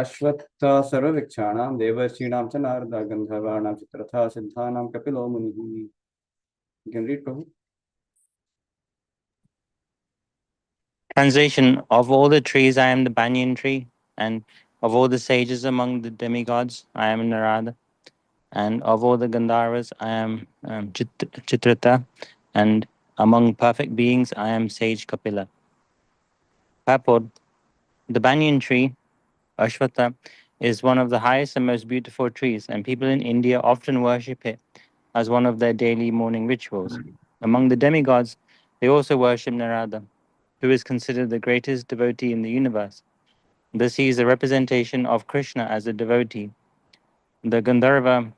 अश्वत्थ सर्ववृक्षाणां देवर्षीणां च नारद गन्धर्वाणां चित्रथा सिद्धानां कपिलो मुनिः. You can read, Prabhu. Translation: Of all the trees, I am the banyan tree, and of all the sages among the demigods, I am Narada, and of all the Gandharvas, I am Chitrata, and among perfect beings, I am sage Kapila. Purport: The banyan tree, Ashwatha, is one of the highest and most beautiful trees, and people in India often worship it as one of their daily morning rituals. Among the demigods, they also worship Narada, who is considered the greatest devotee in the universe. Thus, he is a representation of Krishna as a devotee. The Gandharva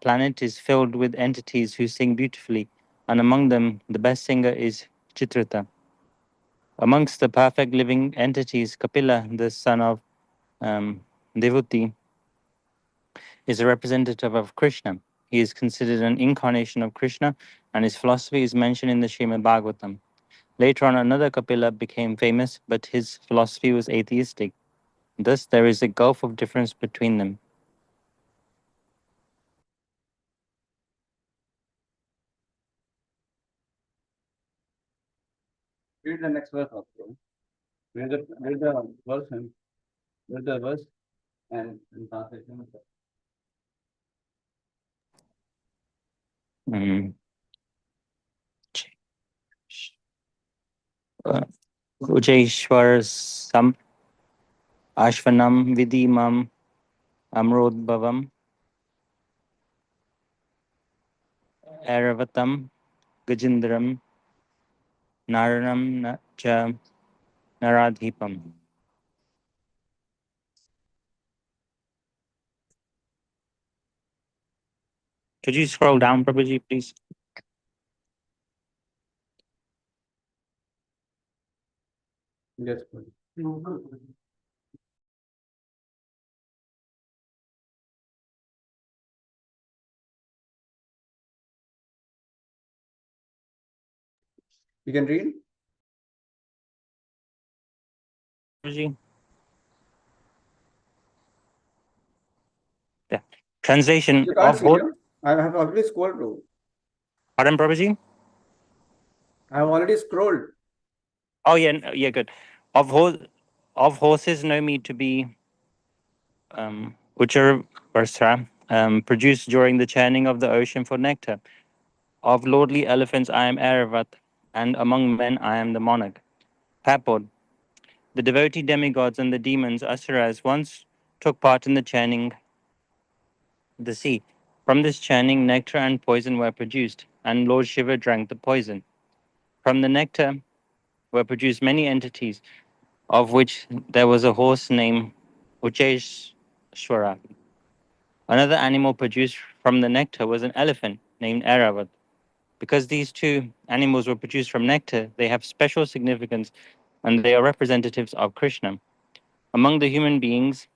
planet is filled with entities who sing beautifully, and among them, the best singer is Chitrata. Amongst the perfect living entities, Kapila, the son of um, Devuti, is a representative of Krishna. He is considered an incarnation of Krishna, and his philosophy is mentioned in the Srimad Bhagavatam. Later on, another Kapila became famous, but his philosophy was atheistic. Thus, there is a gulf of difference between them. Read the next verse also. Read the verse and read the verse and translation. Mm. Ujeshwar Sam Ashvanam Vidimam Amrodbhavam Aravatam Gajindram Naranam Cha Naradhipam. Could you scroll down, Prabhuji, please? Yes. You can read. Prabhuji? Yeah. Translation You can't of see whole. you. I have already scrolled through. Pardon, Prabhuji? I have already scrolled. Oh, yeah, yeah, good. Of horses know me to be Uchar Varsra, produced during the churning of the ocean for nectar. Of lordly elephants, I am Aravat, and among men, I am the monarch. Papod. The devotee demigods and the demons, Asuras, once took part in the churning the sea. From this churning, nectar and poison were produced, and Lord Shiva drank the poison. From the nectar were produced many entities, of which there was a horse named Ucheshwara. Another animal produced from the nectar was an elephant named Aravat. Because these two animals were produced from nectar, they have special significance and they are representatives of Krishna. Among the human beings,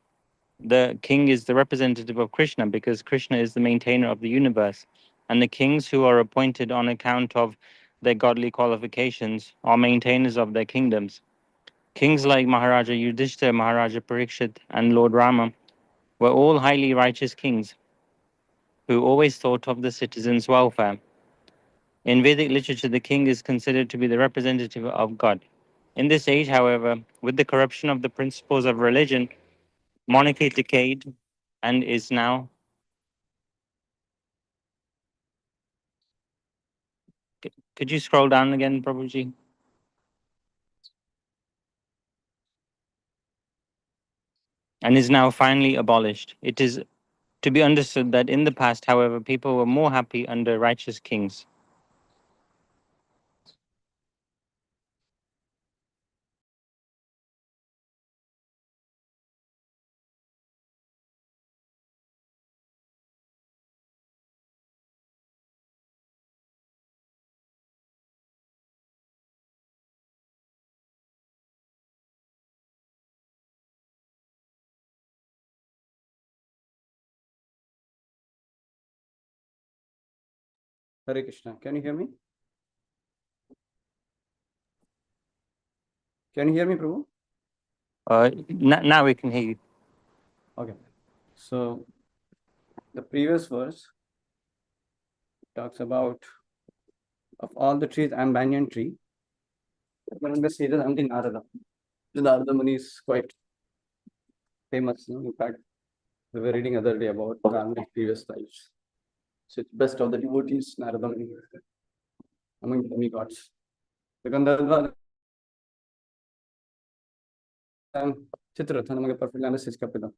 the king is the representative of Krishna because Krishna is the maintainer of the universe. And the kings who are appointed on account of their godly qualifications are maintainers of their kingdoms. Kings like Maharaja Yudhishthira, Maharaja Parikshit, and Lord Rama were all highly righteous kings who always thought of the citizens' welfare. In Vedic literature, the king is considered to be the representative of God. In this age, however, with the corruption of the principles of religion, monarchy decayed and is now. Could you scroll down again, Prabhuji? And is now finally abolished. It is to be understood that in the past, however, people were more happy under righteous kings. Hare Krishna. Can you hear me? Can you hear me, Prabhu? Now we can hear you. Okay. So the previous verse talks about of all the trees, I'm banyan tree. But in the sages, I'm the Narada. The Narada Muni is quite famous. In fact, we were reading other day about Narada's previous lives. So it's best of the devotees, Narada Muni, among the demigods. The Gandharva and Chitraratha, among the perfect land is Kapila.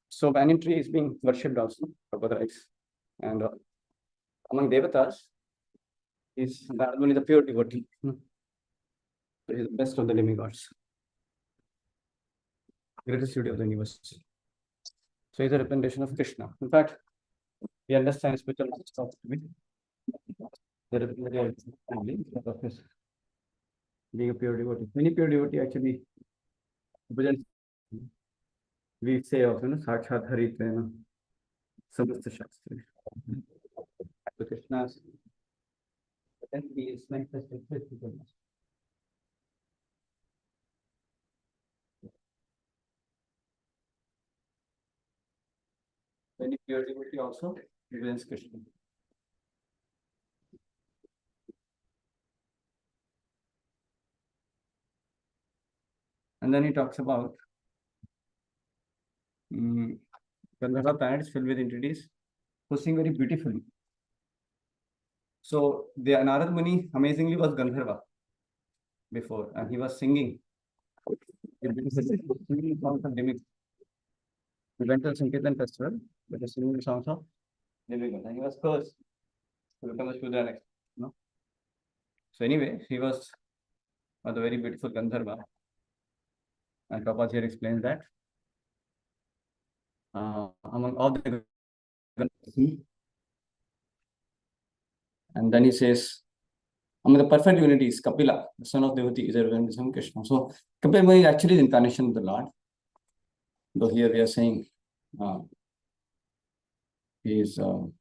So banyan tree is being worshipped also for both rights. And among Devatas, is Narada Muni the pure devotee. So he's the best of the demigods. Greatest studio of the universe. So he's a representation of Krishna. In fact, we understand spiritual stuff to be the representation of his being a pure devotee. Many pure devotee actually represent. We say of Sakshat Haritvena Samasta Shastra. So Krishna's identity is manifested physically. Many pure devotee also represents Krishna. And then he talks about Gandharva planet is filled with entities who sing very beautifully. So the Narad Muni amazingly was Gandharva before, and he was singing. He went to a Sankirtan festival, but the singing songs of demigods, and he was cursed to become a Shudra next. No? So anyway, he was a very beautiful Gandharva. And Prabhupada here explains that among all the and then he says, among the perfect unities, Kapila, the son of Devati, is a representation of Krishna. So Kapila Muni is actually the incarnation of the Lord. Though here we are saying he is, among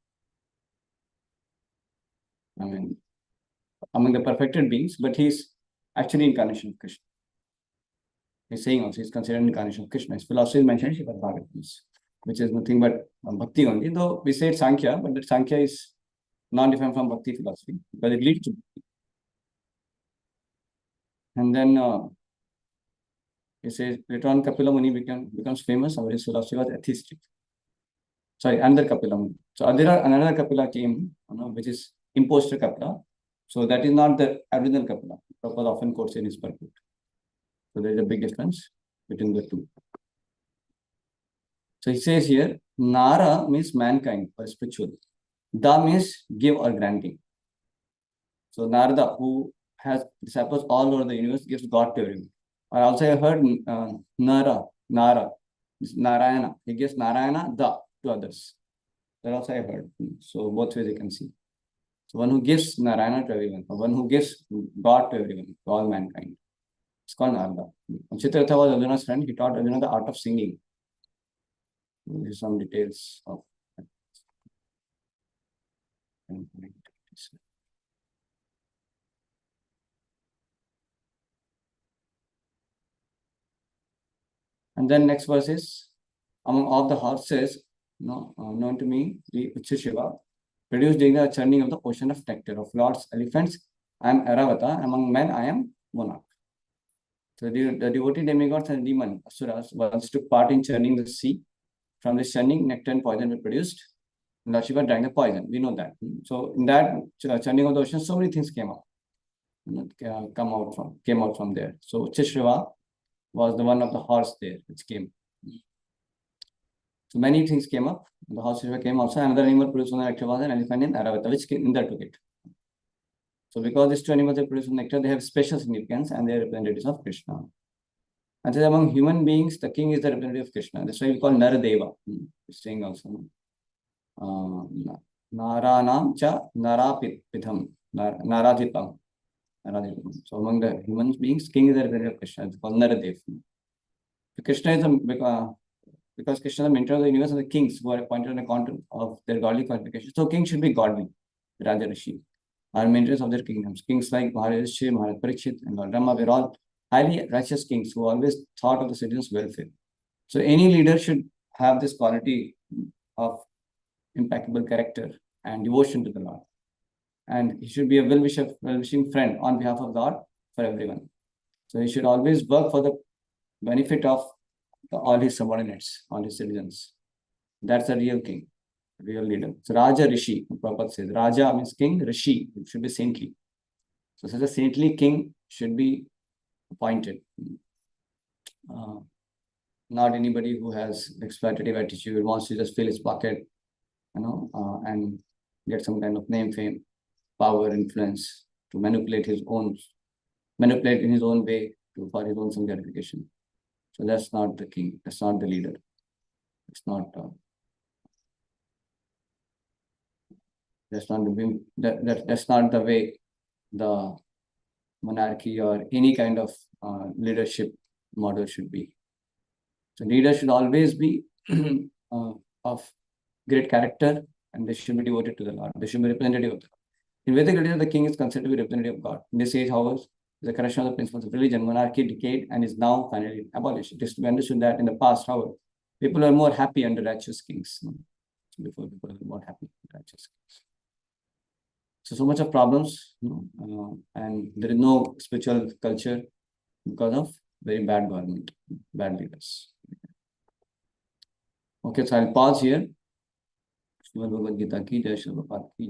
the perfected beings, but he is actually incarnation of Krishna. He's saying also he's considered incarnation of Krishna. His philosophy is mentioned in Bhagavad Gita, which is nothing but bhakti only. Though we say Sankhya, but that Sankhya is non-different from bhakti philosophy because it leads to bhakti. And then he says later on Kapila Muni becomes famous, or his philosophy was atheistic. Sorry, another Kapila Muni. So another Kapila came, which is impostor Kapila. So that is not the original Kapila. Prabhupada often quotes in his purport. So there is a big difference between the two. So he says here, Nara means mankind or spiritual. Da means give or granting. So Narada, who has disciples all over the universe, gives God to everyone. I also heard Nara, Narayana. He gives Narayana, Da, to others. That also I heard. So both ways you can see. So one who gives Narayana to everyone, or one who gives God to everyone, to all mankind. It's called Narada. Chitraratha was Arjuna's friend. He taught Arjuna the art of singing. These are some details of and then next verse is, among all the horses known to me, the Shiva, produced during the churning of the ocean of nectar. Of lords, elephants, I am Airavata. Among men, I am monarch. So the devotee demigods and demon asuras once took part in churning the sea. From this churning, nectar and poison were produced. Lord Shiva drank the poison. We know that. So in that churning of the ocean, so many things came out. Came out from there. So Shiva was the one of the horse there which came. So many things came up. The horse Shiva came also. Another animal produced on the nectar was an elephant in Airavata, which came in there took it. So because these two animals are produced on nectar, they have special significance and they are representatives of Krishna. And so among human beings, the king is the representative of Krishna. That's why we call Naradeva. Saying also. Naranam cha narapitham. Naradipam. So among the human beings, king is the representative of Krishna. It's called Naradev. So Krishna is because Krishna is the mentor of the universe and the kings who are appointed on account of their godly qualifications. So kings should be godly. Raja Rishi are mentors of their kingdoms. Kings like Maharaj Rishi, Maharaj Parikshit, and Lord Rama were all highly righteous kings who always thought of the citizens' welfare. So any leader should have this quality of impeccable character and devotion to the Lord. And he should be a well-wishing friend on behalf of God for everyone. So he should always work for the benefit of all his subordinates, all his citizens. That's a real king, real leader. So Raja Rishi, Prabhupada says. Raja means king, Rishi, it should be saintly. So such a saintly king should be appointed. Uh, Not anybody who has exploitative attitude, wants to just fill his pocket, and get some kind of name, fame, power, influence to manipulate in his own way for his own some gratification. So that's not the king. That's not the leader. It's not. That's not that's not the way the monarchy or any kind of leadership model should be. So leaders should always be of great character, and they should be devoted to the Lord. They should be representative of the Lord. In Vedic religion, the king is considered to be representative of God. In this age, however, the corruption of the principles of religion, monarchy decayed and is now finally abolished. It is to be understood that in the past, however, people were more happy under righteous kings. Before, people were more happy under righteous kings. So much of problems, and there is no spiritual culture because of very bad government, bad leaders. Okay, so I'll pause here. Bhagavad Gita ki Jai, Shri Prabhupada ki